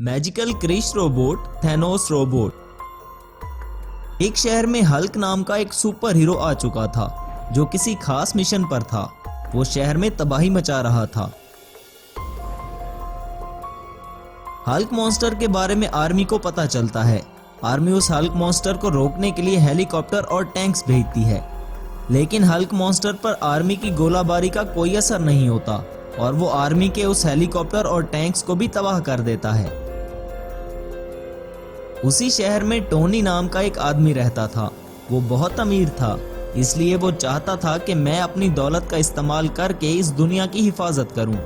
Magical Krrish robot Thanos robot. एक शहर में हल्क नाम का एक सुपर हीरो आ चुका था जो किसी खास मिशन पर था। वो शहर में तबाही मचा रहा था। हल्क मॉन्स्टर के बारे में आर्मी को पता चलता है। आर्मी उस हल्क मॉन्स्टर को रोकने के लिए हेलीकॉप्टर और टैंक्स भेजती है, लेकिन हल्क मॉन्स्टर पर आर्मी की गोलाबारी का कोई असर नहीं होता और वो आर्मी के उस हेलीकॉप्टर और टैंक्स को भी तबाह कर देता है। उसी शहर में टोनी नाम का एक आदमी रहता था। वो बहुत अमीर था, इसलिए वो चाहता था कि मैं अपनी दौलत का इस्तेमाल करके इस दुनिया की हिफाजत करूं।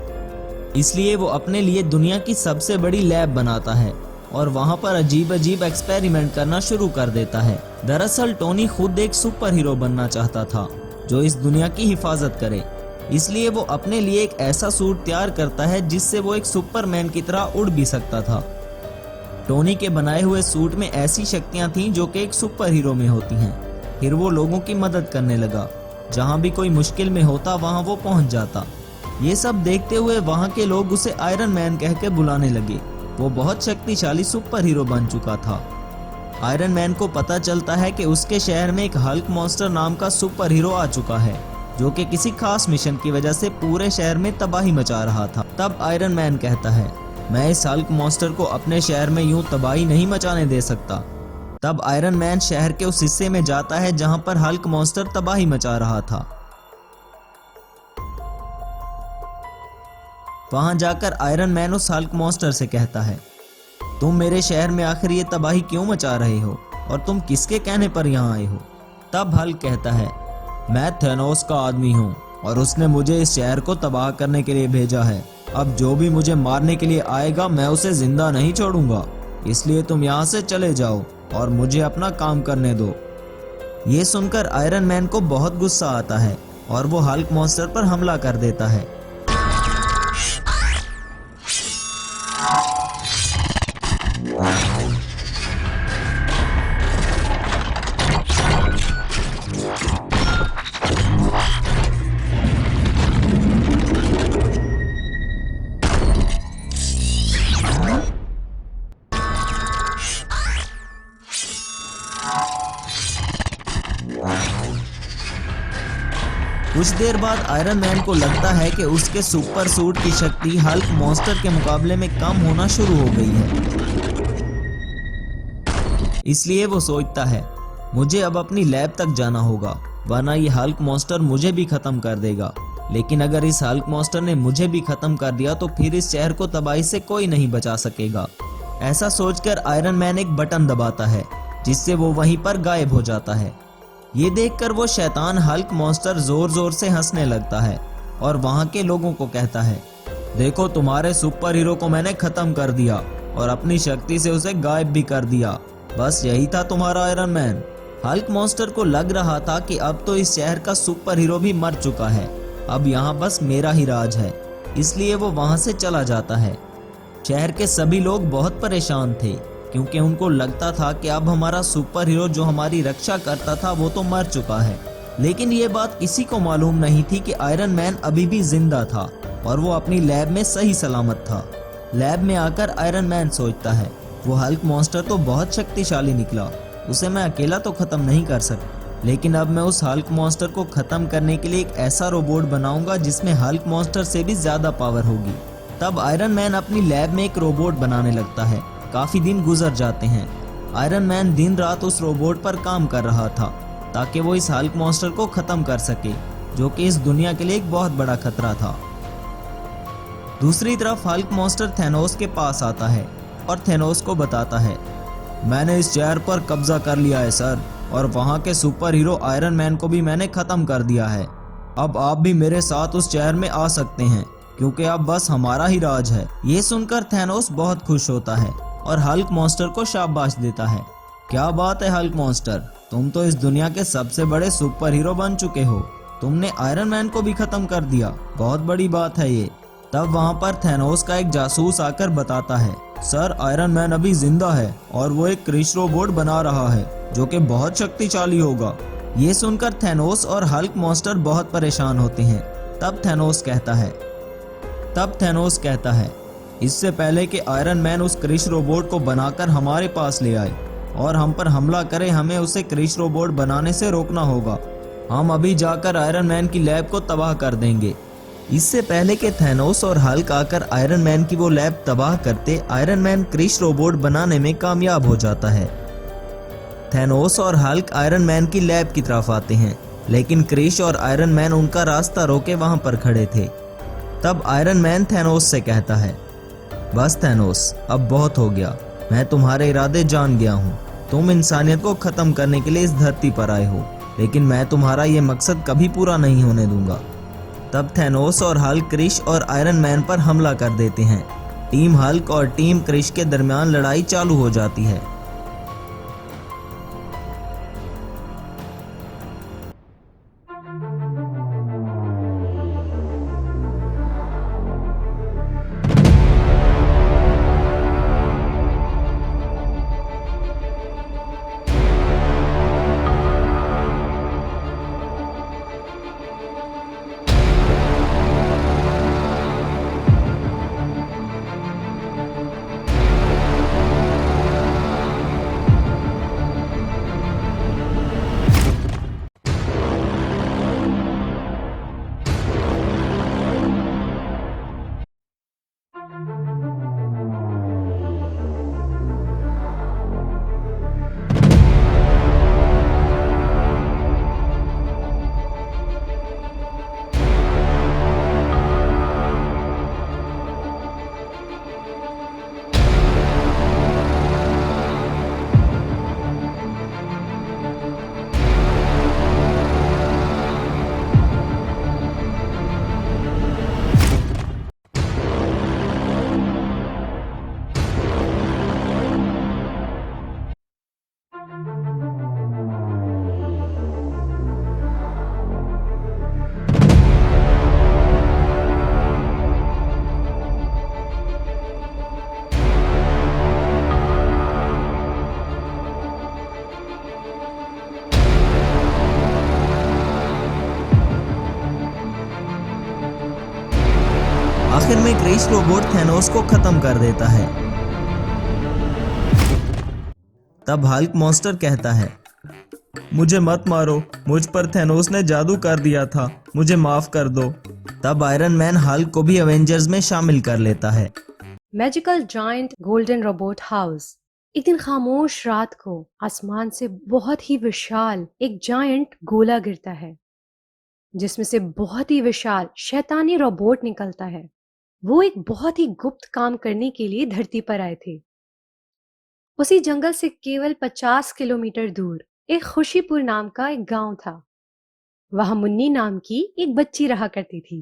इसलिए वो अपने लिए दुनिया की सबसे बड़ी लैब बनाता है और वहां पर अजीब अजीब एक्सपेरिमेंट करना शुरू कर देता है। दरअसल टोनी खुद एक सुपर हीरो बनना चाहता था जो इस दुनिया की हिफाजत करे। इसलिए वो अपने लिए एक ऐसा सूट तैयार करता है जिससे वो एक सुपरमैन की तरह उड़ भी सकता था। टोनी के बनाए हुए सूट में ऐसी शक्तियां थीं जो कि एक सुपर हीरो में होती हैं। फिर वो लोगों की मदद करने लगा। जहां भी कोई मुश्किल में होता वहां वो पहुंच जाता। ये सब देखते हुए वहां के लोग उसे आयरन मैन कह के बुलाने लगे। वो बहुत शक्तिशाली सुपर हीरो बन चुका था। आयरन मैन को पता चलता है कि उसके शहर में एक हल्क मॉन्स्टर नाम का सुपर हीरो आ चुका है जो कि किसी खास मिशन की वजह से पूरे शहर में तबाही मचा रहा था। तब आयरन मैन कहता है, मैं इस हल्क मॉन्स्टर को अपने शहर में यूं तबाही नहीं मचाने दे सकता। तब आयरन मैन शहर के उस हिस्से में जाता है जहां पर हल्क मॉन्स्टर तबाही मचा रहा था। वहां जाकर आयरन मैन उस हल्क मॉन्स्टर से कहता है, तुम मेरे शहर में आखिर ये तबाही क्यों मचा रहे हो और तुम किसके कहने पर यहाँ आए हो? तब हल्क कहता है, मैं थैनोस का आदमी हूँ और उसने मुझे इस शहर को तबाह करने के लिए भेजा है। अब जो भी मुझे मारने के लिए आएगा मैं उसे जिंदा नहीं छोड़ूंगा। इसलिए तुम यहाँ से चले जाओ और मुझे अपना काम करने दो। ये सुनकर आयरन मैन को बहुत गुस्सा आता है और वो हल्क मॉन्स्टर पर हमला कर देता है। कुछ देर बाद आयरन मैन को लगता है कि उसके सुपर सूट की शक्ति हल्क मॉन्स्टर के मुकाबले में कम होना शुरू हो गई है। इसलिए वो सोचता है, मुझे अब अपनी लैब तक जाना होगा वरना ये हल्क मॉन्स्टर मुझे भी खत्म कर देगा। लेकिन अगर इस हल्क मॉन्स्टर ने मुझे भी खत्म कर दिया तो फिर इस शहर को तबाही से कोई नहीं बचा सकेगा। ऐसा सोचकर आयरन मैन एक बटन दबाता है जिससे वो वहीं पर गायब हो जाता है। ये देखकर वो शैतान हल्क मॉन्स्टर जोर जोर से हंसने लगता है और वहां के लोगों को कहता है, देखो तुम्हारे सुपर हीरो को मैंने खत्म कर दिया और अपनी शक्ति से उसे गायब भी कर दिया। बस यही था तुम्हारा आयरन मैन। हल्क मॉन्स्टर को लग रहा था कि अब तो इस शहर का सुपर हीरो भी मर चुका है, अब यहाँ बस मेरा ही राज है। इसलिए वो वहां से चला जाता है। शहर के सभी लोग बहुत परेशान थे क्योंकि उनको लगता था कि अब हमारा सुपर हीरो जो हमारी रक्षा करता था वो तो मर चुका है। लेकिन ये बात किसी को मालूम नहीं थी कि आयरन मैन अभी भी जिंदा था और वो अपनी लैब में सही सलामत था। लैब में आकर आयरन मैन सोचता है, वो हल्क मॉन्स्टर तो बहुत शक्तिशाली निकला, उसे मैं अकेला तो खत्म नहीं कर सकता। लेकिन अब मैं उस हल्क मॉन्स्टर को खत्म करने के लिए एक ऐसा रोबोट बनाऊंगा जिसमें हल्क मॉन्स्टर से भी ज्यादा पावर होगी। तब आयरन मैन अपनी लैब में एक रोबोट बनाने लगता है। काफी दिन गुजर जाते हैं। आयरन मैन दिन रात उस रोबोट पर काम कर रहा था ताकि वो इस हल्क मॉन्स्टर को खत्म कर सके जो कि इस दुनिया के लिए एक बहुत बड़ा खतरा था। दूसरी तरफ हल्क मॉन्स्टर थैनोस के पास आता है और थैनोस को बताता है, मैंने इस शहर पर कब्जा कर लिया है सर, और वहां के सुपर हीरो आयरन मैन को भी मैंने खत्म कर दिया है। अब आप भी मेरे साथ उस शहर में आ सकते हैं क्योंकि अब बस हमारा ही राज है। ये सुनकर थैनोस बहुत खुश होता है और हल्क मॉन्स्टर को शाबाश देता है। क्या बात है हल्क मॉन्स्टर, तुम तो इस दुनिया के सबसे बड़े सुपर हीरो बन चुके हो। तुमने आयरन मैन को भी खत्म कर दिया, बहुत बड़ी बात है ये। तब वहां पर थैनोस का एक जासूस आकर बताता है, सर आयरन मैन अभी जिंदा है और वो एक क्रिश रोबोट बना रहा है जो कि बहुत शक्तिशाली होगा। ये सुनकर थैनोस और हल्क मॉन्स्टर बहुत परेशान होते हैं। तब थैनोस कहता है, इससे पहले कि आयरन मैन उस क्रिश रोबोट को बनाकर हमारे पास ले आए और हम पर हमला करे, हमें उसे क्रिश रोबोट बनाने से रोकना होगा। हम अभी जाकर आयरन मैन की लैब को तबाह कर देंगे। इससे पहले कि थैनोस और हल्क आकर आयरन मैन की वो लैब तबाह करते, आयरन मैन क्रिश रोबोट बनाने में कामयाब हो जाता है। थैनोस और हल्क आयरन मैन की लैब की तरफ आते हैं, लेकिन क्रिश और आयरन मैन उनका रास्ता रोके वहां पर खड़े थे। तब आयरन मैन थैनोस से कहता है, बस थैनोस, अब बहुत हो गया। मैं तुम्हारे इरादे जान गया हूँ। तुम इंसानियत को खत्म करने के लिए इस धरती पर आए हो, लेकिन मैं तुम्हारा ये मकसद कभी पूरा नहीं होने दूंगा। तब थैनोस और हल्क क्रिश और आयरन मैन पर हमला कर देते हैं। टीम हल्क और टीम क्रिश के दरमियान लड़ाई चालू हो जाती है। आखिर में क्रिश रोबोट थैनोस को खत्म कर देता है। तब हल्क मॉन्स्टर कहता है, मुझे मत मारो, मुझ पर थैनोस ने जादू कर दिया था, मुझे माफ कर दो। तब आयरन मैन हल्क को भी अवेंजर्स में शामिल कर लेता है। Magical giant golden robot house. एक दिन खामोश रात को आसमान से बहुत ही विशाल एक जायंट गोला गिरता है, जिसमें से बहुत ही विशाल शैतानी रोबोट निकलता है। वो एक बहुत ही गुप्त काम करने के लिए धरती पर आए थे। उसी जंगल से केवल 50 किलोमीटर दूर एक खुशीपुर नाम का एक गांव था। वहां मुन्नी नाम की एक बच्ची रहा करती थी।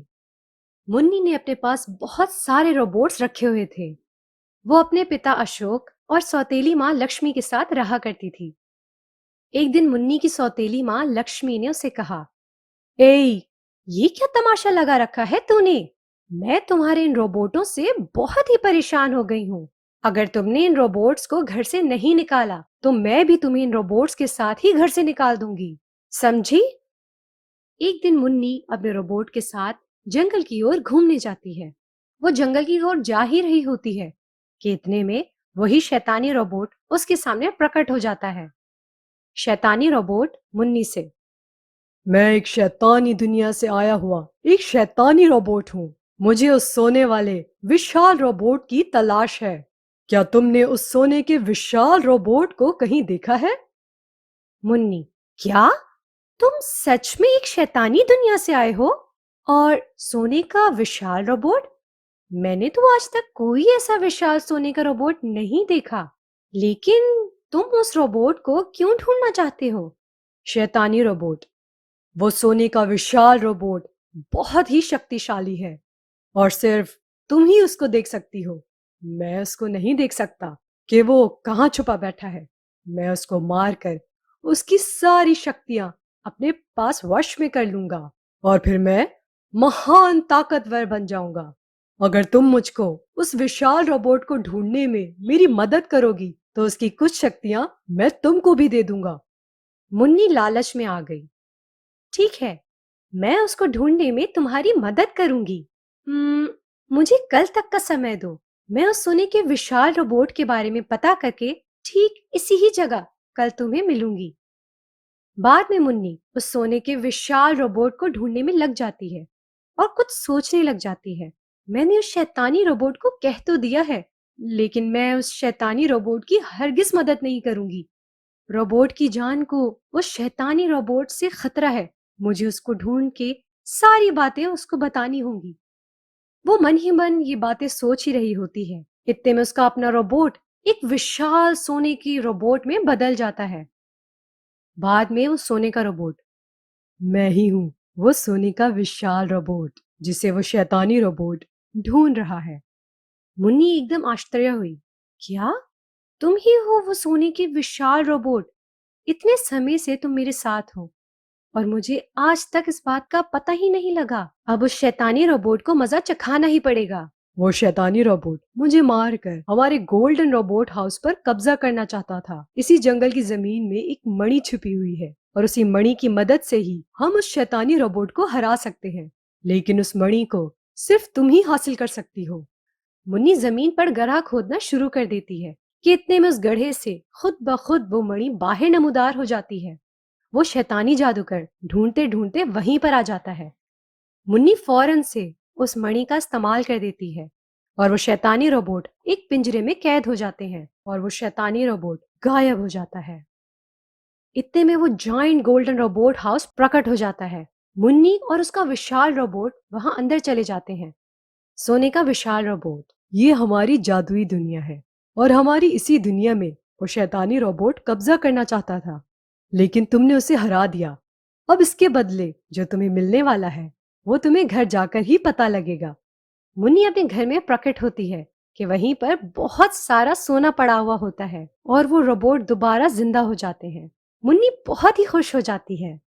मुन्नी ने अपने पास बहुत सारे रोबोट्स रखे हुए थे। वो अपने पिता अशोक और सौतेली माँ लक्ष्मी के साथ रहा करती थी। एक दिन मुन्नी की सौतेली माँ लक्ष्मी ने उसे कहा, ए, ये क्या तमाशा लगा रखा है तूने? मैं तुम्हारे इन रोबोटों से बहुत ही परेशान हो गई हूँ। अगर तुमने इन रोबोट्स को घर से नहीं निकाला तो मैं भी तुम्हें इन रोबोट्स के साथ ही घर से निकाल दूंगी, समझी? एक दिन मुन्नी अपने रोबोट के साथ जंगल की ओर घूमने जाती है। वो जंगल की ओर जा ही रही होती है कि इतने में वही शैतानी रोबोट उसके सामने प्रकट हो जाता है। शैतानी रोबोट मुन्नी से, मैं एक शैतानी दुनिया से आया हुआ एक शैतानी रोबोट हूँ। मुझे उस सोने वाले विशाल रोबोट की तलाश है। क्या तुमने उस सोने के विशाल रोबोट को कहीं देखा है? मुन्नी, क्या तुम सच में एक शैतानी दुनिया से आए हो और सोने का विशाल रोबोट? मैंने तो आज तक कोई ऐसा विशाल सोने का रोबोट नहीं देखा, लेकिन तुम उस रोबोट को क्यों ढूंढना चाहते हो? शैतानी रोबोट, वो सोने का विशाल रोबोट बहुत ही शक्तिशाली है और सिर्फ तुम ही उसको देख सकती हो। मैं उसको नहीं देख सकता कि वो कहाँ छुपा बैठा है। मैं उसको मारकर उसकी सारी शक्तियां अपने पास वश में कर लूंगा और फिर मैं महान ताकतवर बन जाऊंगा। अगर तुम मुझको उस विशाल रोबोट को ढूंढने में मेरी मदद करोगी तो उसकी कुछ शक्तियां मैं तुमको भी दे दूंगा। मुन्नी लालच में आ गई। ठीक है, मैं उसको ढूंढने में तुम्हारी मदद करूंगी। मुझे कल तक का समय दो। मैं उस सोने के विशाल रोबोट के बारे में पता करके ठीक इसी ही जगह कल तुम्हें मिलूंगी। बाद में मुन्नी उस सोने के विशाल रोबोट को ढूंढने में लग जाती है और कुछ सोचने लग जाती है। मैंने उस शैतानी रोबोट को कह तो दिया है, लेकिन मैं उस शैतानी रोबोट की हरगिज मदद नहीं करूंगी। रोबोट की जान को उस शैतानी रोबोट से खतरा है। मुझे उसको ढूंढ के सारी बातें उसको बतानी होंगी। वो मन ही मन ये बातें सोच ही रही होती है। इतने में उसका अपना रोबोट एक विशाल सोने की रोबोट में बदल जाता है। बाद में वो सोने का रोबोट, मैं ही हूँ वो सोने का विशाल रोबोट जिसे वो शैतानी रोबोट ढूंढ रहा है। मुन्नी एकदम आश्चर्य हुई। क्या तुम ही हो वो सोने के विशाल रोबोट? इतने समय से तुम मेरे साथ हो और मुझे आज तक इस बात का पता ही नहीं लगा। अब उस शैतानी रोबोट को मजा चखाना ही पड़ेगा। वो शैतानी रोबोट मुझे मारकर हमारे गोल्डन रोबोट हाउस पर कब्जा करना चाहता था। इसी जंगल की जमीन में एक मणि छुपी हुई है और उसी मणि की मदद से ही हम उस शैतानी रोबोट को हरा सकते हैं। लेकिन उस मणि को सिर्फ तुम ही हासिल कर सकती हो। मुन्नी जमीन पर गड्ढा खोदना शुरू कर देती है कि इतने में उस गड्ढे से खुद ब खुद वो मणि बाहर नमूदार हो जाती है। वो शैतानी जादूगर ढूंढते ढूंढते वहीं पर आ जाता है। मुन्नी फौरन से उस मणि का इस्तेमाल कर देती है और वो शैतानी रोबोट एक पिंजरे में कैद हो जाते हैं और वो शैतानी रोबोट गायब हो जाता है। इतने में वो जॉइंट गोल्डन रोबोट हाउस प्रकट हो जाता है। मुन्नी और उसका विशाल रोबोट वहां अंदर चले जाते हैं। सोने का विशाल रोबोट, ये हमारी जादुई दुनिया है और हमारी इसी दुनिया में वो शैतानी रोबोट कब्जा करना चाहता था, लेकिन तुमने उसे हरा दिया। अब इसके बदले जो तुम्हें मिलने वाला है वो तुम्हें घर जाकर ही पता लगेगा। मुन्नी अपने घर में प्रकट होती है कि वहीं पर बहुत सारा सोना पड़ा हुआ होता है और वो रोबोट दोबारा जिंदा हो जाते हैं। मुन्नी बहुत ही खुश हो जाती है।